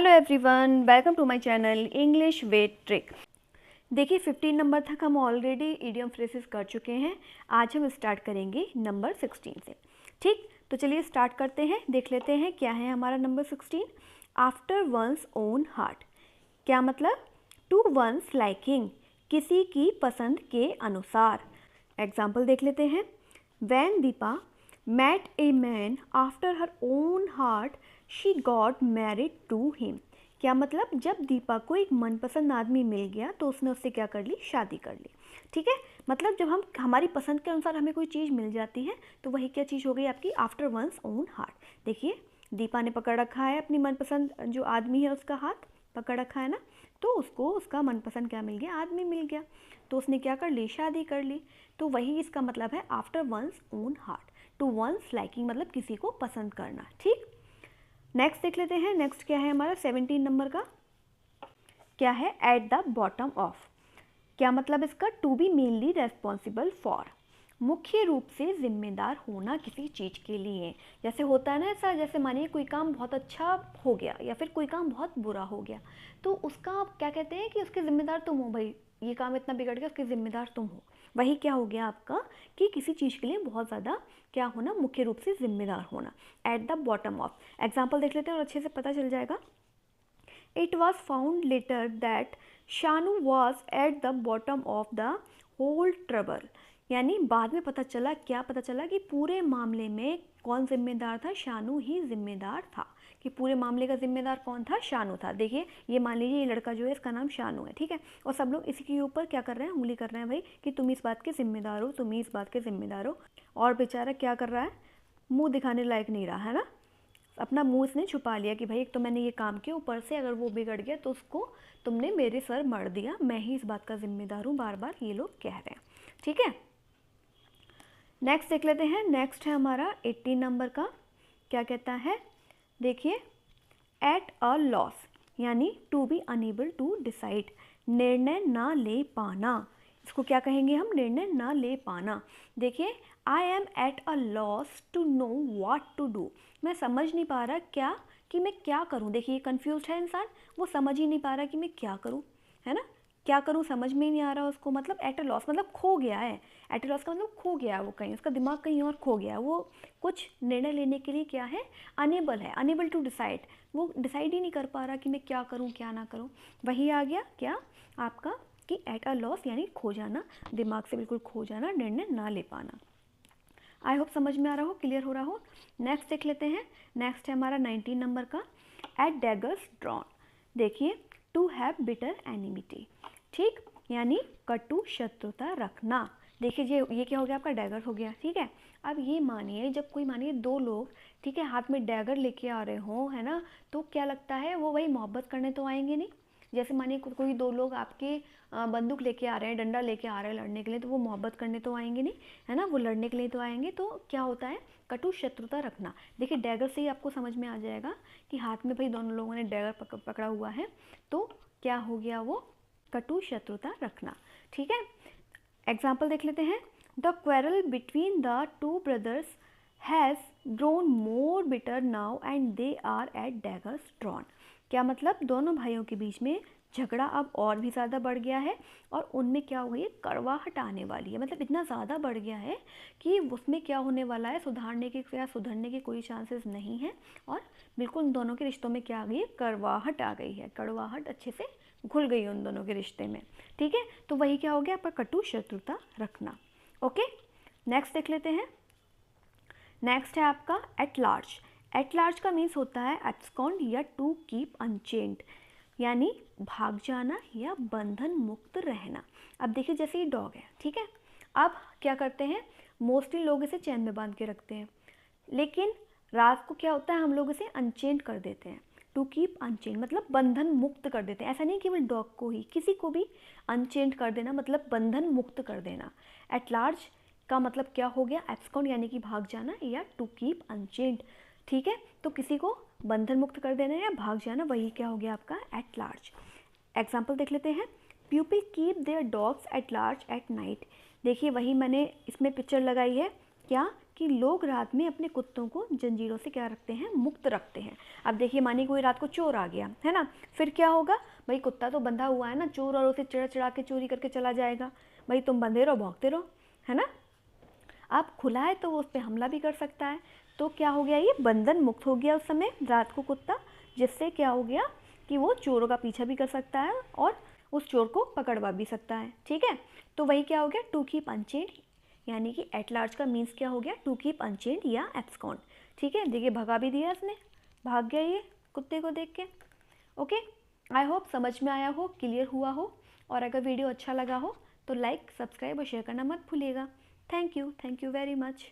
Hello everyone, welcome to my channel English with trick. देखिए 15 number तक हम already idiom phrases कर चुके हैं। आज हम स्टार्ट करेंगे नंबर 16 से। ठीक, तो चलिए स्टार्ट करते हैं। देख लेते हैं क्या है हमारा number 16। After one's own heart, क्या मतलब? टू वंस लाइकिंग, किसी की पसंद के अनुसार। एग्जाम्पल देख लेते हैं। When Deepa met a man after her own heart, she got married to him। क्या मतलब? जब दीपा को एक मनपसंद आदमी मिल गया तो उसने उससे क्या कर ली? शादी कर ली। ठीक है, मतलब जब हम हमारी पसंद के अनुसार हमें कोई चीज़ मिल जाती है तो वही क्या चीज़ हो गई आपकी? After one's own heart. देखिए दीपा ने पकड़ रखा है अपनी मनपसंद जो आदमी है उसका हाथ पकड़ रखा है ना, तो उसको उसका मनपसंद क्या मिल गया? आदमी मिल गया, तो उसने क्या कर ली? शादी कर ली। तो वही इसका मतलब है after one's own heart. To one's liking मतलब किसी को पसंद करना। ठीक, नेक्स्ट देख लेते हैं। नेक्स्ट क्या है हमारा 17 नंबर का? क्या है? At the bottom of. क्या मतलब इसका? To be mainly responsible for, मुख्य रूप से जिम्मेदार होना किसी चीज़ के लिए। जैसे होता है ना ऐसा, जैसे मानिए कोई काम बहुत अच्छा हो गया या फिर कोई काम बहुत बुरा हो गया, तो उसका आप क्या कहते हैं कि उसके जिम्मेदार तुम हो। भाई ये काम इतना बिगड़ गया, उसके जिम्मेदार तुम हो। वही क्या हो गया आपका कि किसी चीज़ के लिए बहुत ज़्यादा क्या होना? मुख्य रूप से जिम्मेदार होना। Eight the bottom of. Example देख लेते हैं और अच्छे से पता चल जाएगा। It was found later that Shanu was at the bottom of the whole trouble। यानी बाद में पता चला, क्या पता चला कि पूरे मामले में कौन जिम्मेदार था? शानू ही जिम्मेदार था। कि पूरे मामले का जिम्मेदार कौन था? शानू था। देखिए ये मान लीजिए ये लड़का जो है इसका नाम शानू है, ठीक है, और सब लोग इसी के ऊपर क्या कर रहे हैं? उंगली कर रहे हैं भाई कि तुम इस बात के जिम्मेदार हो, तुम ही इस बात के जिम्मेदार हो। और बेचारा क्या कर रहा है? मुँह दिखाने लायक नहीं रहा है ना, अपना मुंह इसने छुपा लिया कि भाई एक तो मैंने ये काम किया, ऊपर से अगर वो बिगड़ गया तो उसको तुमने मेरे सर मढ़ दिया, मैं ही इस बात का जिम्मेदार हूँ, बार बार ये लोग कह रहे हैं। ठीक है, नेक्स्ट देख लेते हैं। नेक्स्ट है हमारा 18 नंबर का। क्या कहता है? देखिए एट अ लॉस, यानी to be unable to decide, निर्णय ना ले पाना। इसको क्या कहेंगे हम? निर्णय ना ले पाना। देखिए I am at a loss to know what to do, मैं समझ नहीं पा रहा क्या कि मैं क्या करूं। देखिए कंफ्यूज है इंसान, वो समझ ही नहीं पा रहा कि मैं क्या करूं, है ना, क्या करूं समझ में ही नहीं आ रहा उसको। मतलब एट अ लॉस मतलब खो गया है। एट अ लॉस का मतलब खो गया है, वो कहीं उसका दिमाग कहीं और खो गया है, वो कुछ निर्णय लेने के लिए क्या है? अनेबल है, अनेबल टू डिसाइड, वो डिसाइड ही नहीं कर पा रहा कि मैं क्या करूं क्या ना करूं। वही आ गया क्या आपका कि एट अ लॉस यानी खो जाना, दिमाग से बिल्कुल खो जाना, निर्णय ना ले पाना। आई होप समझ में आ रहा हो, क्लियर हो रहा हो। नेक्स्ट देख लेते हैं। नेक्स्ट है हमारा 19 नंबर का। At daggers drawn. देखिए टू हैव बिटर एनिमिटी, ठीक, यानी कटु शत्रुता रखना। देखिए ये क्या हो गया आपका? डैगर हो गया। ठीक है, अब ये मानिए जब कोई मानिए दो लोग, ठीक है, हाथ में डैगर लेके आ रहे हो, है ना, तो क्या लगता है वो वही मोहब्बत करने तो आएंगे नहीं। जैसे मानिए कोई दो लोग आपके बंदूक लेके आ रहे हैं, डंडा लेके आ रहे हैं लड़ने के लिए, तो वो मोहब्बत करने तो आएंगे नहीं, है ना, वो लड़ने के लिए तो आएंगे। तो क्या होता है? कटु शत्रुता रखना। देखिए डैगर से ही आपको समझ में आ जाएगा कि हाथ में भाई दोनों लोगों ने डैगर पकड़ा हुआ है, तो क्या हो गया? वो कटु शत्रुता रखना। ठीक है, एग्जाम्पल देख लेते हैं। The quarrel between the two brothers has grown more bitter now and they are at daggers drawn. क्या मतलब? दोनों भाइयों के बीच में झगड़ा अब और भी ज़्यादा बढ़ गया है और उनमें क्या हुई है? कड़वाहट आने वाली है। मतलब इतना ज़्यादा बढ़ गया है कि उसमें क्या होने वाला है? सुधारने के या सुधरने के कोई चांसेस नहीं है, और बिल्कुल उन दोनों के रिश्तों में क्या आ गई है? कड़वाहट आ गई है। कड़वाहट अच्छे से घुल गई है उन दोनों के रिश्ते में। ठीक है, तो वही क्या हो गया आपका? कटु शत्रुता रखना। ओके, नेक्स्ट देख लेते हैं। नेक्स्ट है आपका एट लार्ज। एट लार्ज का मीन्स होता है एब्सकॉन्ड या टू कीप अनचेन्ड, यानी भाग जाना या बंधन मुक्त रहना। अब देखिए जैसे ये डॉग है, ठीक है, अब क्या करते हैं? मोस्टली लोग इसे चैन में बांध के रखते हैं, लेकिन रात को क्या होता है? हम लोग इसे अनचेंड कर देते हैं। टू कीप अनचेंड मतलब बंधन मुक्त कर देते हैं। ऐसा नहीं केवल डॉग को ही, किसी को भी अनचेंड कर देना मतलब बंधन मुक्त कर देना। एट लार्ज का मतलब क्या हो गया? एब्सकॉन्ड यानी कि भाग जाना या टू कीप अनचेंड। ठीक है, तो किसी को बंधन मुक्त कर देना या भाग जाना, वही क्या हो गया आपका? At large. एग्जाम्पल देख लेते हैं। People keep their dogs at large at night. देखिए वही मैंने इसमें पिक्चर लगाई है, क्या कि लोग रात में अपने कुत्तों को जंजीरों से क्या रखते हैं, मुक्त रखते हैं। अब देखिए मानिए कोई रात को चोर आ गया है ना, फिर क्या होगा भाई, कुत्ता तो बंधा हुआ है ना, चोर और उसे चिढ़ा चिढ़ा के चोरी करके चला जाएगा। भाई तुम बंधे रहो, भौंकते रहो, है ना। आप खुला है तो वो उस पर हमला भी कर सकता है। तो क्या हो गया, ये बंधन मुक्त हो गया उस समय रात को कुत्ता, जिससे क्या हो गया कि वो चोरों का पीछा भी कर सकता है और उस चोर को पकड़वा भी सकता है। ठीक है, तो वही क्या हो गया, टू कीप अनचेन्ड, यानी कि एट लार्ज का मीन्स क्या हो गया, टू कीप अनचेन्ड या एब्सकॉन्ड। ठीक है, देखिए भगा भी दिया इसने, भाग गया ये कुत्ते को देख के। ओके, आई होप समझ में आया हो, क्लियर हुआ हो। और अगर वीडियो अच्छा लगा हो तो लाइक, सब्सक्राइब और शेयर करना मत भूलिएगा। Thank you very much.